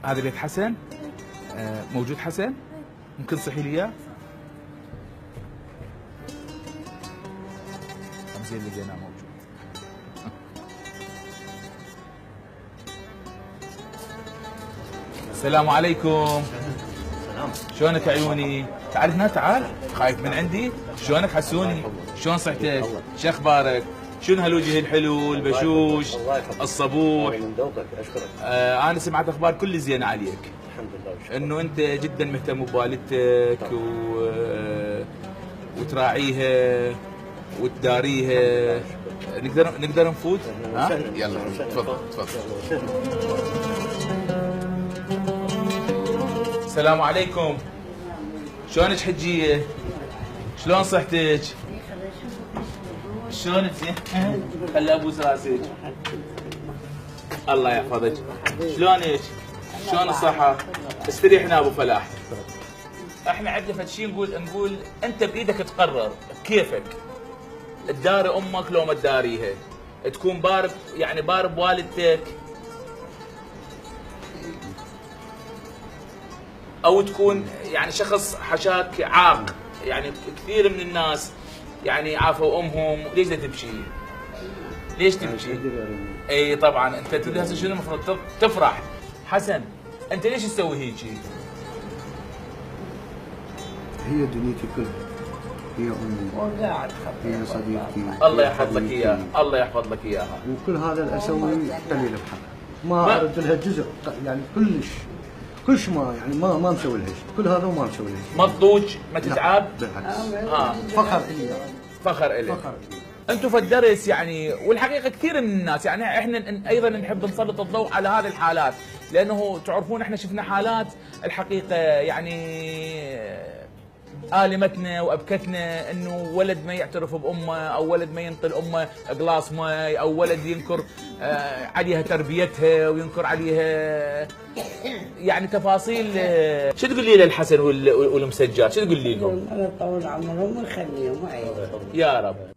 هذا بيت حسن. موجود حسن؟ ممكن تصحي لي اياه؟ زين لقيناه موجود. السلام عليكم. سلام. شلونك عيوني؟ تعال هنا تعال. خايف من عندي؟ شلونك حسوني؟ شلون صحتك؟ شو اخبارك؟ شنو هالوجه الحلو البشوش الصبوح؟ من ذوقك اشكرك. انا سمعت اخبار كل زينه عليك. الحمد لله وشكرا. انه انت جدا مهتم بوالدتك وتراعيها وتداريها. نقدر نفوت؟ ها؟ يلا تفضل تفضل. السلام عليكم. شلونك حجيه؟ شلون صحتك؟ شلونك زين؟ خلي ابوس راسك. الله يحفظك. شلونك؟ شلون الصحة؟ استريح هنا ابو فلاح. احنا عندنا فد شيء نقول انت بايدك تقرر بكيفك تداري امك لو ما تداريها، تكون بار يعني بار بوالدتك او تكون يعني شخص حشاك عاق. يعني كثير من الناس يعني عافوا امهم. ليش تبكي؟ ليش تبكي؟ اي طبعا انت تدري هسه شنو المفروض تفرح. حسن انت ليش تسوي هيجي؟ هي دنيتي كلها، هي امي، هي صديقتي. الله يحفظ لك اياها، الله يحفظ لك اياها. وكل هذا اللي اسويه قليل بحق، ما ارد لها جزء يعني كلش ما يعني ما مسوي لها شيء، كل هذا وما مسوي لها شيء. ما تضوج ما تتعب؟ بالعكس. اه فخر الي. فخر الك. فخر الي. انتم في الدرس يعني، والحقيقه كثير من الناس يعني احنا ايضا نحب نسلط الضوء على هذه الحالات، لانه تعرفون احنا شفنا حالات الحقيقه يعني آلمتنا وابكتنا، انه ولد ما يعترف بامه او ولد ما ينطي امه قلاص ماي، او ولد ينكر عليها تربيتها وينكر عليها يعني تفاصيل. شو تقول لي للحسن والمسجات؟ شو تقول لي لهم؟ الله يطول عمرهم ويخليهم وعيد. يا رب.